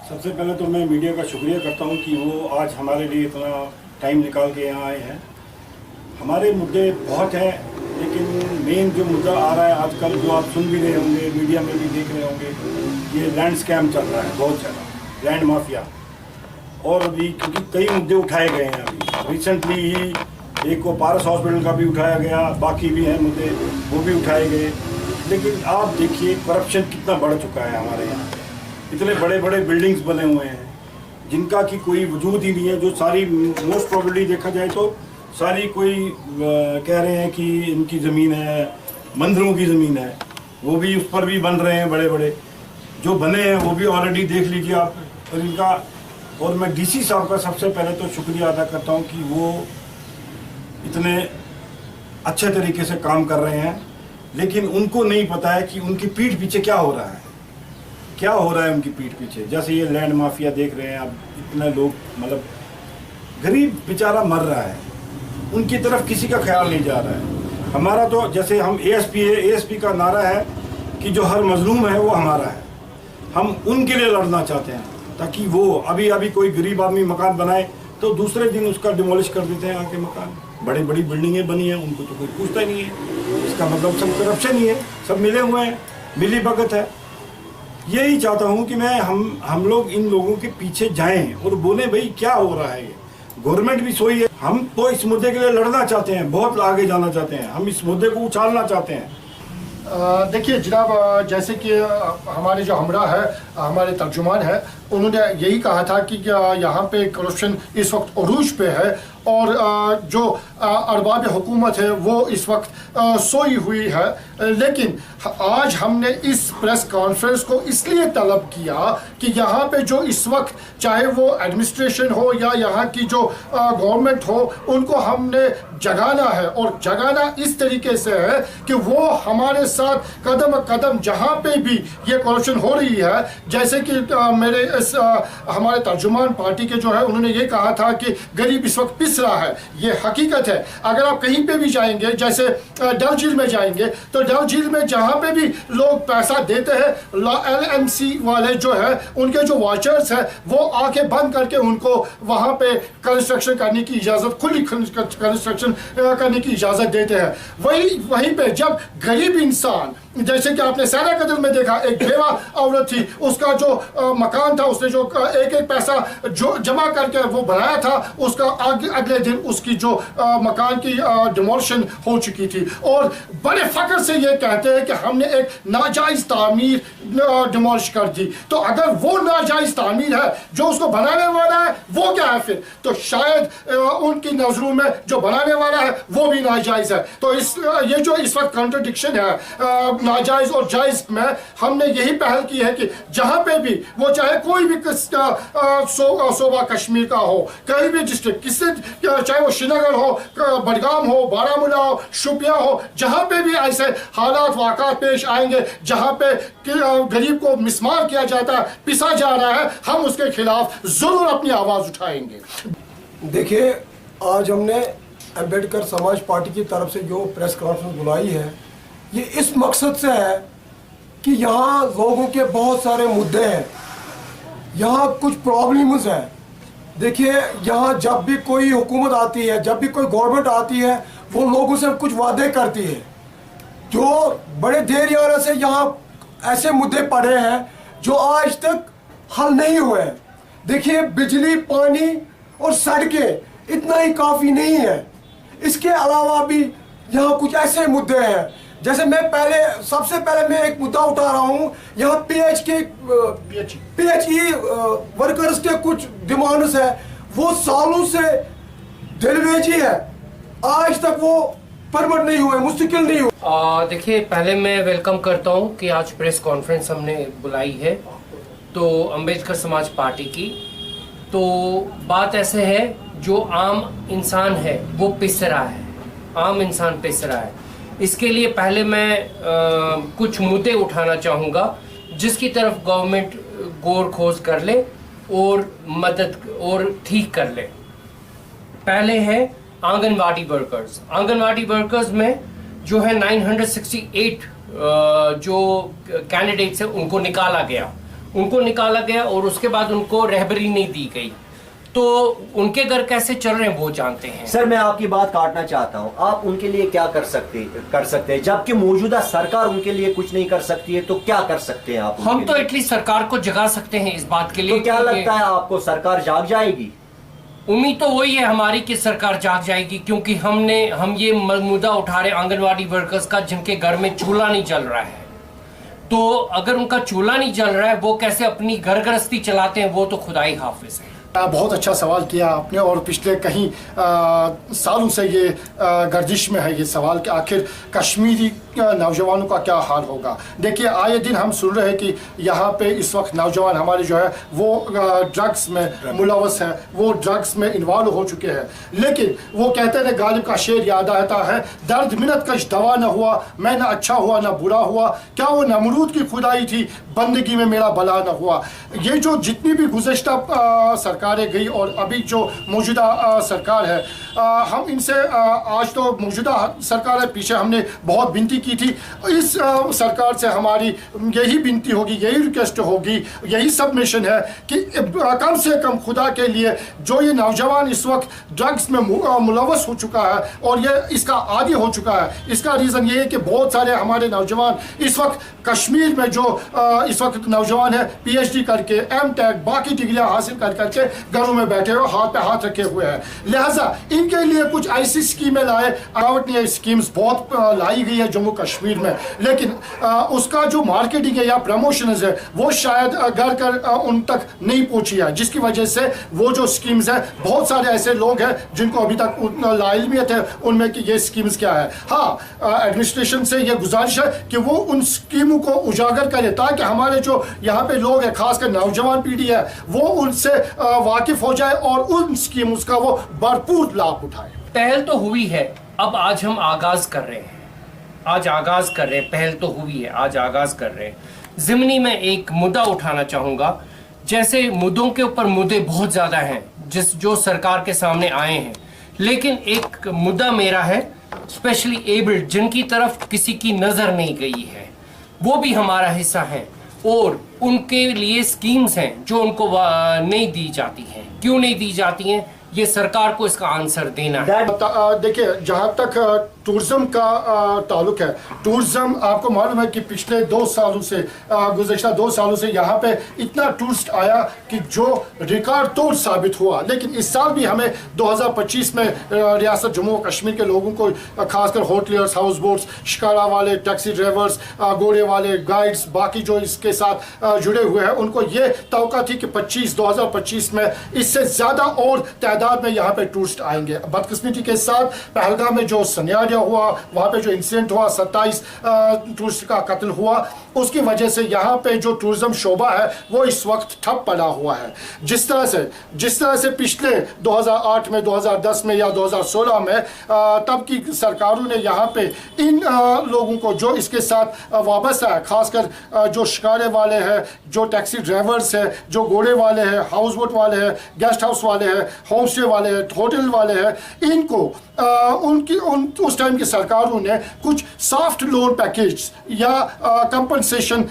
सबसे पहले तो मैं मीडिया का शुक्रिया करता हूं कि वो आज हमारे लिए इतना टाइम निकाल के यहाँ आए हैं। हमारे मुद्दे बहुत हैं, लेकिन मेन जो मुद्दा आ रहा है आजकल, जो आप सुन भी रहे होंगे, मीडिया में भी देख रहे होंगे, ये लैंड स्कैम चल रहा है बहुत ज़्यादा, लैंड माफिया। और अभी क्योंकि कई मुद्दे उठाए गए हैं, अभी रिसेंटली ही एक को पारस हॉस्पिटल का भी उठाया गया, बाकी भी हैं मुद्दे, वो भी उठाए गए। लेकिन आप देखिए करप्शन कितना बढ़ चुका है हमारे यहाँ। इतने बड़े बड़े बिल्डिंग्स बने हुए हैं जिनका कि कोई वजूद ही नहीं है, जो सारी मोस्ट प्रोबेबली देखा जाए तो सारी कोई कह रहे हैं कि इनकी ज़मीन है, मंदिरों की ज़मीन है, वो भी उस पर भी बन रहे हैं बड़े बड़े जो बने हैं, वो भी ऑलरेडी देख लीजिए आप। और इनका, और मैं डीसी साहब का सबसे पहले तो शुक्रिया अदा करता हूँ कि वो इतने अच्छे तरीके से काम कर रहे हैं, लेकिन उनको नहीं पता है कि उनकी पीठ पीछे क्या हो रहा है, क्या हो रहा है उनकी पीठ पीछे। जैसे ये लैंड माफिया देख रहे हैं आप, इतने लोग, मतलब गरीब बेचारा मर रहा है, उनकी तरफ किसी का ख्याल नहीं जा रहा है। हमारा तो जैसे हम एएसपी है, एएसपी का नारा है कि जो हर मजलूम है वो हमारा है। हम उनके लिए लड़ना चाहते हैं ताकि वो अभी कोई गरीब आदमी मकान बनाए तो दूसरे दिन उसका डिमोलिश कर देते हैं आके मकान। बड़ी बड़ी बिल्डिंगें बनी हैं, उनको तो कोई पूछता ही नहीं है। इसका मतलब सब करप्शन ही है, सब मिले हुए हैं, मिली भगत है। यही चाहता हूँ कि मैं हम लोग इन लोगों के पीछे जाएं और बोले भाई क्या हो रहा है। ये गवर्नमेंट भी सोई है, हम तो इस मुद्दे के लिए लड़ना चाहते हैं, बहुत आगे जाना चाहते हैं, हम इस मुद्दे को उछालना चाहते हैं। देखिए जनाब, जैसे कि हमारे जो हमरा है, हमारे तर्जुमान है, उन्होंने यही कहा था कि यहाँ पे करप्शन इस वक्त अरूज पे है और जो अरबाब हुकूमत है वो इस वक्त सोई हुई है। लेकिन आज हमने इस प्रेस कॉन्फ्रेंस को इसलिए तलब किया कि यहाँ पे जो इस वक्त, चाहे वो एडमिनिस्ट्रेशन हो या यहाँ की जो गवर्नमेंट हो, उनको हमने जगाना है। और जगाना इस तरीके से है कि वो हमारे साथ कदम कदम जहाँ पे भी ये करप्शन हो रही है, जैसे कि मेरे हमारे तर्जुमान पार्टी के जो है, उन्होंने ये कहा था कि गरीब इस वक्त पिस रहा है। ये हकीकत है। अगर आप कहीं पे भी जाएंगे, जैसे डल झील में जाएंगे, तो डल झील में जहाँ पे भी लोग पैसा देते हैं, LMC वाले जो है, उनके जो वॉचर्स हैं, वो आके बंद करके उनको वहाँ पे कंस्ट्रक्शन करने की इजाज़त, खुली कंस्ट्रक्शन करने की इजाज़त देते हैं। वहीं पे जब गरीब इंसान, जैसे कि आपने सारा कदर में देखा, एक बेवा औरत थी, उसका जो मकान था, उसने जो एक पैसा जो जमा करके वो बनाया था, उसका अगले दिन उसकी जो मकान की डिमोलिशन हो चुकी थी। और बड़े फख्र से ये कहते हैं कि हमने एक नाजायज तामीर डिमोलिश कर दी। तो अगर वो नाजायज तामीर है, जो उसको बनाने वाला है वो क्या है फिर? तो शायद उनकी नजरों में जो बनाने वाला है वो भी नाजायज है। तो ये जो इस वक्त कॉन्ट्रडिक्शन है नाजायज और जायज में, हमने यही पहल की है कि जहां पे भी वो, चाहे कोई भी सूबा कश्मीर का हो, कहीं भी डिस्ट्रिक्ट, किससे, चाहे वो श्रीनगर हो, बडगाम हो, बारामूला हो, शुपिया हो, जहां पे भी ऐसे हालात वाक़ात पेश आएंगे जहां पे गरीब को मिसमार किया जाता है, पिसा जा रहा है, हम उसके खिलाफ जरूर अपनी आवाज उठाएंगे। देखिए, आज हमने अम्बेडकर समाज पार्टी की तरफ से जो प्रेस कॉन्फ्रेंस बुलाई है, ये इस मकसद से है कि यहाँ लोगों के बहुत सारे मुद्दे हैं, यहाँ कुछ प्रॉब्लम्स हैं। देखिए, यहाँ जब भी कोई हुकूमत आती है, जब भी कोई गवर्नमेंट आती है, वो लोगों से कुछ वादे करती है, जो बड़े देर यारा से यहाँ ऐसे मुद्दे पड़े हैं जो आज तक हल नहीं हुए हैं। देखिए, बिजली, पानी और सड़कें इतना ही काफ़ी नहीं है, इसके अलावा भी यहाँ कुछ ऐसे मुद्दे हैं। जैसे सबसे पहले मैं एक मुद्दा उठा रहा हूँ, यहाँ PHE वर्कर्स के कुछ डिमांड्स है, वो सालों से दिलवेजी है, आज तक वो परमिट नहीं हुए, मुस्तकिल नहीं हुए। देखिए, पहले मैं वेलकम करता हूँ कि आज प्रेस कॉन्फ्रेंस हमने बुलाई है तो अम्बेडकर समाज पार्टी की। तो बात ऐसे है, जो आम इंसान है वो पिस रहा है, आम इंसान पिस रहा है। इसके लिए पहले मैं कुछ मुद्दे उठाना चाहूँगा जिसकी तरफ गवर्नमेंट गौर खोज कर ले और मदद और ठीक कर ले। पहले है आंगनवाड़ी वर्कर्स। आंगनवाड़ी वर्कर्स में जो है 968 जो कैंडिडेट्स हैं उनको निकाला गया और उसके बाद उनको रहबरी नहीं दी गई। तो उनके घर कैसे चल रहे हैं वो जानते हैं। सर मैं आपकी बात काटना चाहता हूं, आप उनके लिए क्या कर सकते हैं जबकि मौजूदा सरकार उनके लिए कुछ नहीं कर सकती है, तो क्या कर सकते हैं आप? हम तो एटलीस्ट सरकार को जगा सकते हैं इस बात के लिए। तो क्या लगता है आपको, सरकार जाग जाएगी? उम्मीद तो वही है हमारी कि सरकार जाग जाएगी, क्योंकि हम ये मुद्दा उठा रहे आंगनवाड़ी वर्कर्स का जिनके घर में चूल्हा नहीं जल रहा है। तो अगर उनका चूल्हा नहीं जल रहा है वो कैसे अपनी घर गृहस्थी चलाते हैं, वो तो खुदाई हाफिज है। बहुत अच्छा सवाल किया आपने, और पिछले कहीं सालों से ये गर्दिश में है ये सवाल कि आखिर कश्मीरी नौजवानों का क्या हाल होगा। देखिए आए दिन हम सुन रहे हैं कि यहाँ पे इस वक्त नौजवान हमारे जो है वो ड्रग्स में मुलवस है, वो ड्रग्स में इन्वॉल्व हो चुके हैं। लेकिन वो कहते हैं गालिब का शेर याद आता है, दर्द मिन्नत कश दवा न हुआ, मैं न अच्छा हुआ न बुरा हुआ, क्या वो नमरूद की खुदाई थी, बंदगी में मेरा भला न हुआ। ये जो जितनी भी गुज़श्ता सरकारें गई और अभी जो मौजूदा सरकार है, हम इनसे आज तो मौजूदा सरकार है, पीछे हमने बहुत विनती की थी। इस सरकार से हमारी यही विनती होगी, यही रिक्वेस्ट होगी, यही सबमिशन है कि कम से कम खुदा के लिए जो ये नौजवान इस वक्त ड्रग्स में मुलवस हो चुका है और ये इसका आदी हो चुका है, इसका रीज़न ये है कि बहुत सारे हमारे नौजवान इस वक्त कश्मीर में जो इस वक्त नौजवान है PhD करके M.Tech बाकी डिग्रियां हासिल कर करके घरों में बैठे हुए हाथ पे हाथ रखे हुए हैं। लिहाजा इनके लिए कुछ ऐसी स्कीमें लाए, अकाउंट ने स्कीम्स बहुत लाई गई है जम्मू कश्मीर में, लेकिन उसका जो मार्केटिंग है या प्रमोशन है वो शायद घर कर उन तक नहीं पहुंची है, जिसकी वजह से वो जो स्कीम्स है बहुत सारे ऐसे लोग हैं जिनको अभी तक लाइलमियत है उनमें कि ये स्कीम्स क्या है। हाँ, एडमिनिस्ट्रेशन से ये गुजारिश है कि वो उन स्कीमों को उजागर करे ताकि हमारे जो यहाँ पे लोग हैं, खासकर नौजवान पीढ़ी है, वो उनसे वाकिफ हो जाए और उन स्कीम्स का वो भरपूर लाभ उठाए। पहल तो हुई है, अब आज हम आगाज कर रहे हैं, पहल तो हुई है, आज आगाज कर रहे हैं। ज़िमनी में एक मुद्दा उठाना चाहूँगा, जैसे मुद्दों के ऊपर मुद्दे बहुत ज़्यादा हैं जो सरकार के सामने आए हैं, लेकिन एक मुद्दा मेरा है स्पेशली एबल्ड जिनकी तरफ किसी की नज़र नहीं गई है, वो भी हमारा हिस्सा है और उनके लिए स्कीम्स हैं जो उनको नहीं दी जाती हैं। क्यों नहीं दी जाती हैं, ये सरकार को इसका आंसर देना है। देखिए जहाँ तक टूरिज्म का ताल्लुक है, टूरिज्म आपको मालूम है कि पिछले 2 सालों से गुज़श्ता 2 सालों से यहाँ पे इतना टूरिस्ट आया कि जो रिकॉर्ड तोड़ साबित हुआ। लेकिन इस साल भी हमें 2025 में रियासत जम्मू और कश्मीर के लोगों को, खासकर होटलियर्स, हाउस बोट्स, शिकारा वाले, टैक्सी ड्राइवर्स, घोड़े वाले, गाइड्स, बाकी जो इसके साथ जुड़े हुए हैं, उनको ये तवक्का थी कि 2025 में इससे ज़्यादा और तादाद में यहाँ पे टूरिस्ट आएंगे। बदकिस्मती के साथ पहलगाम में जो सन्यारिया हुआ, वहाँ पे जो इंसिडेंट हुआ, 27 टूरिस्ट का कत्ल हुआ, उसकी वजह से यहाँ पे जो टूरिज्म शोबा है वो इस वक्त ठप पड़ा हुआ है। जिस तरह से पिछले 2008 में, 2010 में या 2016 में तब की सरकारों ने यहाँ पे इन लोगों को जो इसके साथ वाबस्ता है, खासकर जो शिकारे वाले हैं, जो टैक्सी ड्राइवर्स हैं, जो घोड़े वाले हैं, हाउस बोट वाले हैं, गेस्ट हाउस वाले हैं, होम स्टे वाले हैं, होटल वाले हैं, इनको उस टाइम की सरकारों ने कुछ सॉफ्ट लोन पैकेज या कंपनसेशन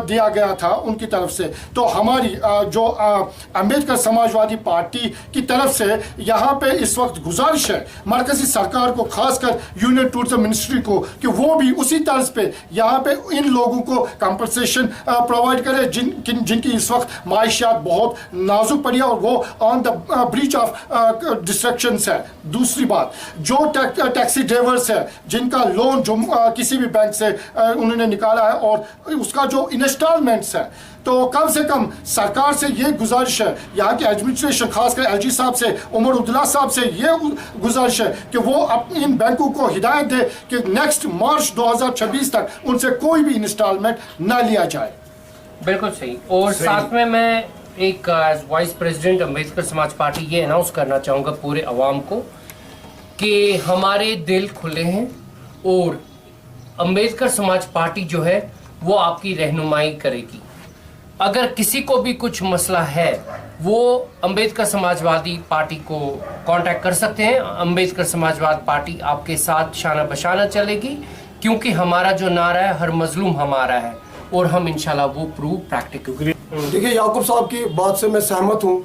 दिया गया था उनकी तरफ से। तो हमारी जो अम्बेडकर समाजवादी पार्टी की तरफ से यहाँ पे इस वक्त गुजारिश है मरकजी सरकार को, खासकर यूनियन टूरिज्म मिनिस्ट्री को, कि वो भी उसी तर्ज पे यहाँ पे इन लोगों को कंपनसेशन प्रोवाइड करे जिनकी इस वक्त माइशियात बहुत नाजुक पड़ी है और वो on the breach of destructions है। दूसरी बात, जो टैक्सी ड्राइवर्स है जिनका लोन जो किसी भी बैंक से उन्होंने निकाला है और उसका जो इंस्टॉलमेंट्स है, तो कम से कम सरकार से ये गुजारिश है, यहाँ के एडमिनिस्ट्रेशन, खासकर LG साहब से, उमर अब्दुल्ला साहब से ये गुजारिश है कि वो इन बैंकों को हिदायत दे कि नेक्स्ट मार्च 2026 तक उनसे कोई भी इंस्टॉलमेंट ना लिया जाए। बिल्कुल सही। और साथ में मैं एक एज वाइस प्रेसिडेंट अम्बेडकर समाज पार्टी ये अनाउंस करना चाहूँगा पूरे अवाम को कि हमारे दिल खुले हैं और अम्बेडकर समाज पार्टी जो है वो आपकी रहनुमाई करेगी। अगर किसी को भी कुछ मसला है वो अम्बेडकर समाजवादी पार्टी को कांटेक्ट कर सकते हैं। अम्बेडकर समाजवाद पार्टी आपके साथ शाना बशाना चलेगी क्योंकि हमारा जो नारा है हर मजलूम हमारा है, और हम इंशाल्लाह वो प्रूव प्रैक्टिकल। देखिए याकूब साहब की बात से मैं सहमत हूँ।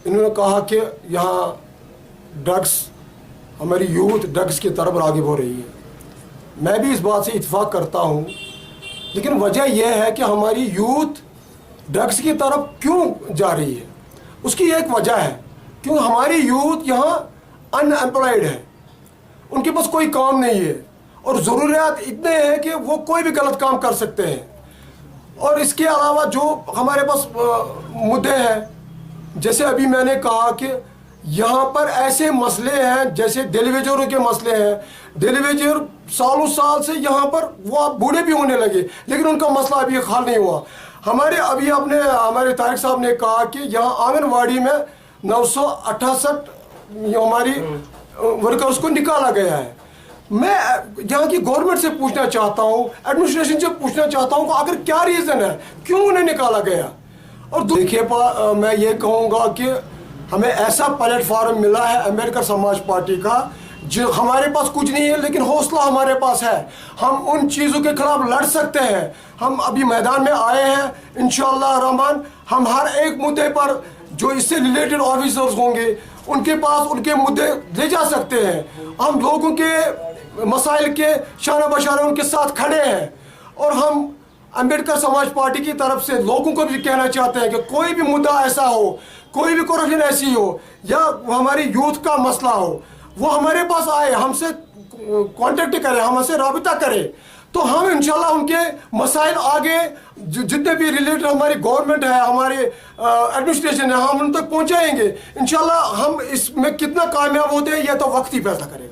इन्होंने कहा कि यहाँ ड्रग्स, हमारी यूथ ड्रग्स की तरफ राग़िब हो रही है। मैं भी इस बात से इत्तेफाक करता हूँ, लेकिन वजह यह है कि हमारी यूथ ड्रग्स की तरफ क्यों जा रही है। उसकी एक वजह है क्योंकि हमारी यूथ यहाँ अनएम्प्लॉयड है, उनके पास कोई काम नहीं है और ज़रूरियात इतने हैं कि वो कोई भी गलत काम कर सकते हैं। और इसके अलावा जो हमारे पास मुद्दे हैं, जैसे अभी मैंने कहा कि यहाँ पर ऐसे मसले हैं, जैसे डेलीवेजरों के मसले हैं। डेलीवेजर सालों साल से यहाँ पर वो अब बूढ़े भी होने लगे, लेकिन उनका मसला अभी हल नहीं हुआ। हमारे तारिक साहब ने कहा कि यहाँ आंगनवाड़ी में 968 हमारी वर्कर्स को निकाला गया है। मैं यहाँ की गवर्नमेंट से पूछना चाहता हूँ, एडमिनिस्ट्रेशन से पूछना चाहता हूँ कि आखिर क्या रीज़न है, क्यों उन्हें निकाला गया। और देखिए मैं ये कहूँगा कि हमें ऐसा प्लेटफॉर्म मिला है अम्बेडकर समाज पार्टी का, जो हमारे पास कुछ नहीं है लेकिन हौसला हमारे पास है। हम उन चीज़ों के खिलाफ लड़ सकते हैं। हम अभी मैदान में आए हैं, इंशाअल्लाह रहमान हम हर एक मुद्दे पर जो इससे रिलेटेड ऑफिसर्स होंगे उनके पास उनके मुद्दे ले जा सकते हैं। हम लोगों के मसाइल के शाना बशाना उनके साथ खड़े हैं। और हम अम्बेडकर समाज पार्टी की तरफ से लोगों को भी कहना चाहते हैं कि कोई भी मुद्दा ऐसा हो, कोई भी करप्शन ऐसी हो या हमारी यूथ का मसला हो, वो हमारे पास आए, हमसे कांटेक्ट करें, हमसे राबिता करें, तो हम इंशाल्लाह उनके मसाइल आगे जितने भी रिलेटेड हमारी गवर्नमेंट है, हमारे एडमिनिस्ट्रेशन है, हम उन तक पहुंचाएंगे। इंशाल्लाह हम इसमें कितना कामयाब होते हैं यह तो वक्त ही फैसला करेगा।